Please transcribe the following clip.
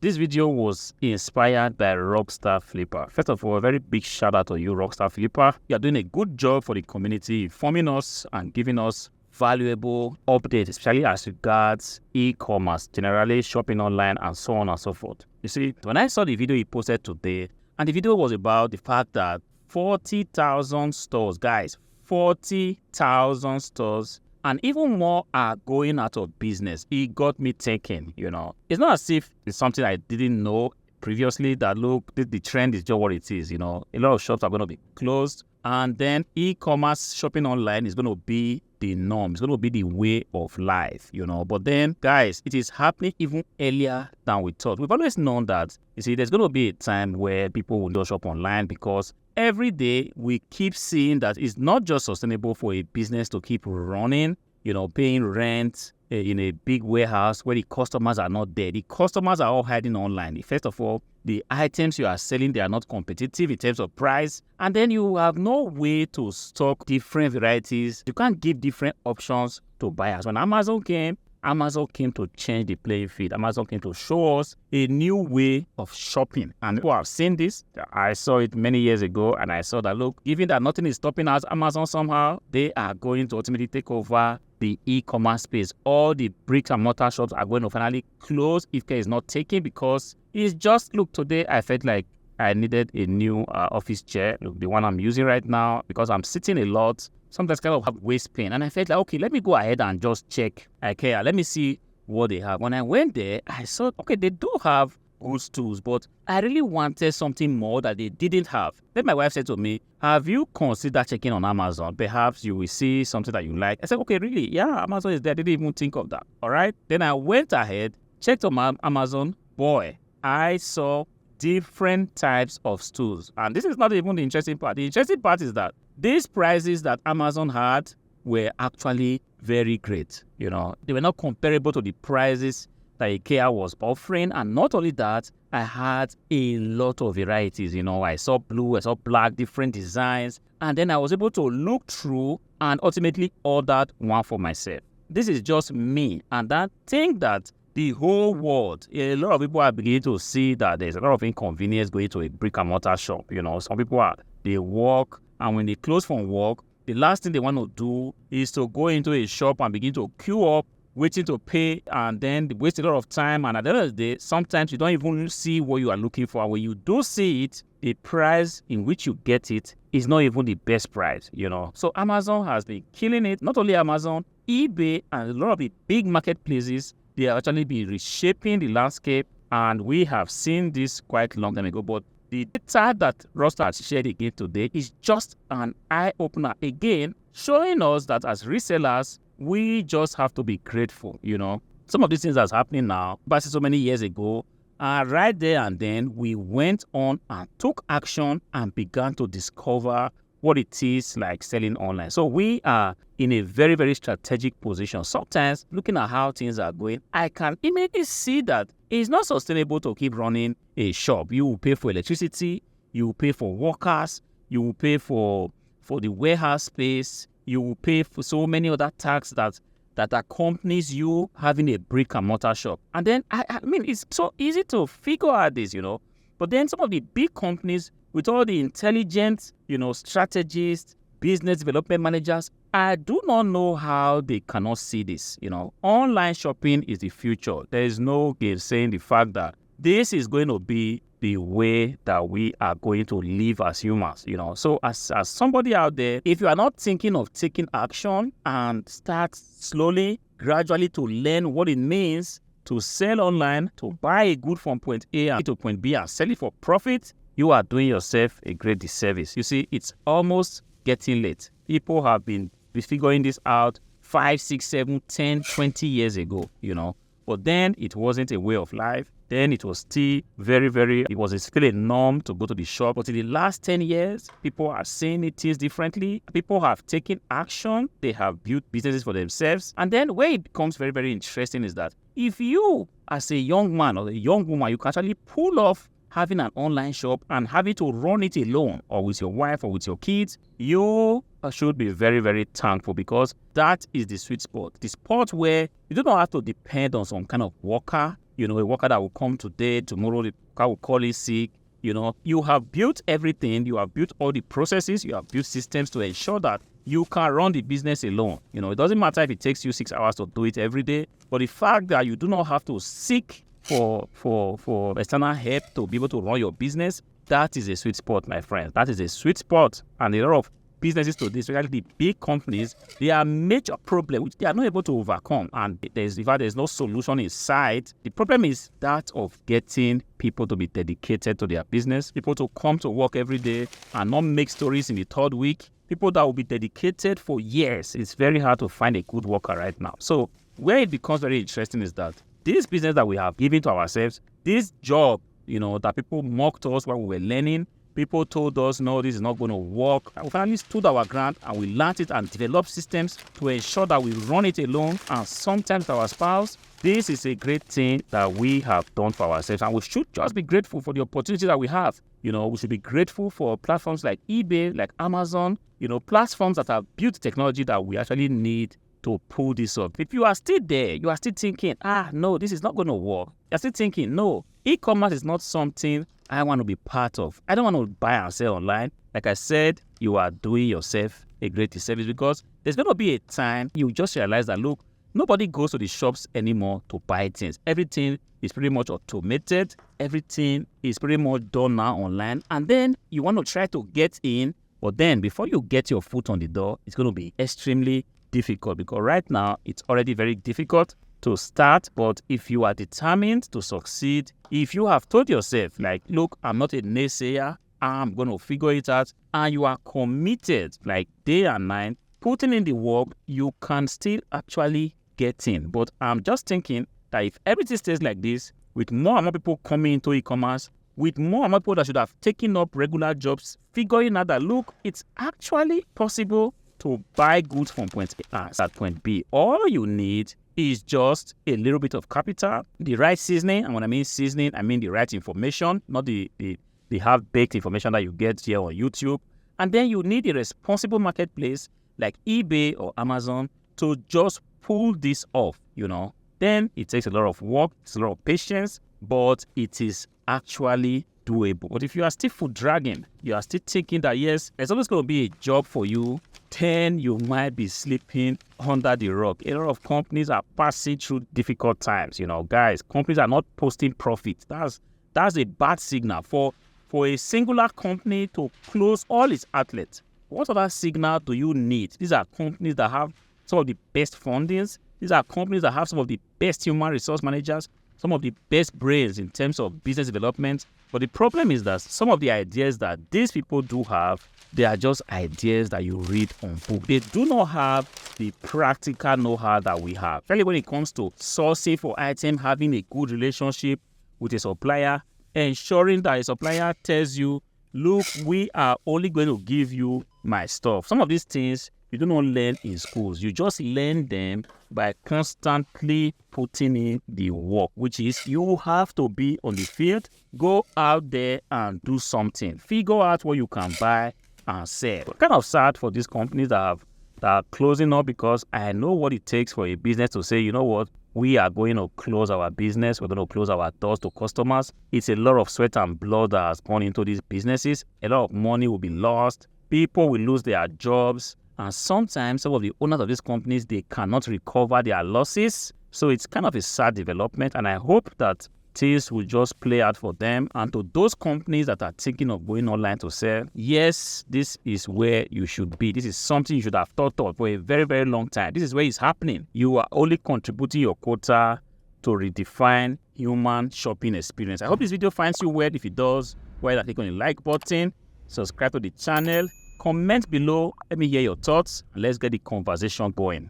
This video was inspired by Hardwareflipper. First of all, a very big shout out to you, Hardwareflipper. You are doing a good job for the community, informing us and giving us valuable updates, especially as regards e-commerce, generally shopping online and so on and so forth. You see, when I saw the video he posted today, and the video was about the fact that 40,000 stores, guys, 40,000 stores, and even more are going out of business. It got me thinking, It's not as if it's something I didn't know previously that, look, the trend is just what it is, A lot of shops are going to be closed. And then e-commerce shopping online is going to be the norm. It's going to be the way of life, But then, guys, it is happening even earlier than we thought. We've always known that, there's going to be a time where people will not shop online because every day we keep seeing that it's not just sustainable for a business to keep running, paying rent in a big warehouse where the customers are not there. The customers are all hiding online. First of all, the items you are selling, they are not competitive in terms of price. And then you have no way to stock different varieties. You can't give different options to buyers. When Amazon came to change the playing field. Amazon came to show us a new way of shopping. And people have seen this. I saw it many years ago, and I saw that, look, given that nothing is stopping us, Amazon somehow, they are going to ultimately take over the e-commerce space. All the bricks and mortar shops are going to finally close if care is not taken, because it's just, look, today I felt like I needed a new office chair, look, the one I'm using right now, because I'm sitting a lot. Sometimes kind of have waist pain, and I felt like, okay, let me go ahead and just check IKEA. Let me see what they have. When I went there, I saw, okay, they do have good stools, but I really wanted something more that they didn't have. Then my wife said to me, have you considered checking on Amazon? Perhaps you will see something that you like. I said, okay, really? Yeah, Amazon is there. I didn't even think of that. All right. Then I went ahead, checked on Amazon. Boy, I saw different types of stools. And this is not even the interesting part. The interesting part is that these prices that Amazon had were actually very great. They were not comparable to the prices that IKEA was offering. And not only that, I had a lot of varieties. I saw blue, I saw black, different designs. And then I was able to look through and ultimately ordered one for myself. This is just me. And I think that the whole world, a lot of people are beginning to see that there's a lot of inconvenience going to a brick and mortar shop. Some people they work, and when they close from work, the last thing they want to do is to go into a shop and begin to queue up, waiting to pay, and then they waste a lot of time. And at the end of the day, sometimes you don't even see what you are looking for. When you do see it, the price in which you get it is not even the best price, So Amazon has been killing it. Not only Amazon, eBay, and a lot of the big marketplaces, they have actually been reshaping the landscape. And we have seen this quite a long time ago. But the data that Roster has shared again today is just an eye-opener again, showing us that as resellers, we just have to be grateful, Some of these things that's happening now, but so many years ago, right there and then, we went on and took action and began to discover what it is like selling online. So we are in a very, very strategic position. Sometimes, looking at how things are going, I can immediately see that it's not sustainable to keep running a shop. You will pay for electricity, you will pay for workers, you will pay for the warehouse space, you will pay for so many other taxes that accompanies you having a brick and mortar shop. And then, I mean, it's so easy to figure out this, But then some of the big companies with all the intelligent, strategists, business development managers, I do not know how they cannot see this. Online shopping is the future. There is no game saying the fact that this is going to be the way that we are going to live as humans, So as somebody out there, if you are not thinking of taking action and start slowly, gradually to learn what it means to sell online, to buy a good from point A and to point B and sell it for profit, you are doing yourself a great disservice. You see, it's almost getting late. People have been figuring this out 5, 6, 7, 10, 20 years ago, But then it wasn't a way of life. Then it was still it was still a norm to go to the shop. But in the last 10 years, people are seeing it differently. People have taken action. They have built businesses for themselves. And then where it becomes very, very interesting is that if you, as a young man or a young woman, you can actually pull off having an online shop and having to run it alone or with your wife or with your kids, you should be very, very thankful, because that is the sweet spot. The spot where you do not have to depend on some kind of worker, a worker that will come today, tomorrow the worker will call in sick. You have built everything. You have built all the processes. You have built systems to ensure that you can run the business alone. It doesn't matter if it takes you 6 hours to do it every day, but the fact that you do not have to seek for external help to be able to run your business, that is a sweet spot, my friends. That is a sweet spot. And a lot of businesses today, especially the big companies, they are major problem which they are not able to overcome. And there's no solution in sight. The problem is that of getting people to be dedicated to their business, people to come to work every day and not make stories in the third week, people that will be dedicated for years. It's very hard to find a good worker right now. So where it becomes very interesting is that this business that we have given to ourselves, this job, that people mocked us while we were learning, people told us, no, this is not going to work. We finally stood our ground and we learned it and developed systems to ensure that we run it alone, and sometimes our spouse. This is a great thing that we have done for ourselves, and we should just be grateful for the opportunity that we have. We should be grateful for platforms like eBay, like Amazon, platforms that have built technology that we actually need to pull this up. If you are still there, you are still thinking, no, this is not going to work. You're still thinking, no, e-commerce is not something I want to be part of. I don't want to buy and sell online. Like I said, you are doing yourself a great disservice, because there's going to be a time you just realize that, look, nobody goes to the shops anymore to buy things. Everything is pretty much automated. Everything is pretty much done now online. And then you want to try to get in, but then before you get your foot on the door, it's going to be extremely difficult, because right now it's already very difficult to start. But if you are determined to succeed, if you have told yourself, like, look, I'm not a naysayer, I'm going to figure it out, and you are committed, like day and night, putting in the work, you can still actually get in. But I'm just thinking that if everything stays like this, with more and more people coming into e-commerce, with more and more people that should have taken up regular jobs, figuring out that, look, it's actually possible to buy goods from point A at point B. All you need is just a little bit of capital, the right seasoning. And when I mean seasoning, I mean the right information, not the half-baked information that you get here on YouTube. And then you need a responsible marketplace like eBay or Amazon to just pull this off, Then it takes a lot of work, it's a lot of patience, but it is actually doable. But if you are still foot dragging, you are still thinking that, yes, there's always going to be a job for you, then you might be sleeping under the rock. A lot of companies are passing through difficult times. Guys, companies are not posting profits. That's a bad signal for a singular company to close all its outlets. What other signal do you need? These are companies that have some of the best fundings. These are companies that have some of the best human resource managers, some of the best brains in terms of business development. But the problem is that some of the ideas that these people do have, they are just ideas that you read on book. They do not have the practical know-how that we have. Especially when it comes to sourcing for items, having a good relationship with a supplier, ensuring that a supplier tells you, look, we are only going to give you my stuff. Some of these things you do not learn in schools. You just learn them by constantly putting in the work, which is you have to be on the field, go out there and do something. Figure out what you can buy and sell. It's kind of sad for these companies that are closing up, because I know what it takes for a business to say, you know what, we are going to close our business. We're going to close our doors to customers. It's a lot of sweat and blood that has gone into these businesses. A lot of money will be lost. People will lose their jobs. And sometimes some of the owners of these companies, they cannot recover their losses. So it's kind of a sad development. And I hope that things will just play out for them. And to those companies that are thinking of going online to sell, yes, this is where you should be. This is something you should have thought of for a very, very long time. This is where it's happening. You are only contributing your quota to redefine human shopping experience. I hope this video finds you well. If it does, why not click on the like button, subscribe to the channel, comment below, let me hear your thoughts, and let's get the conversation going.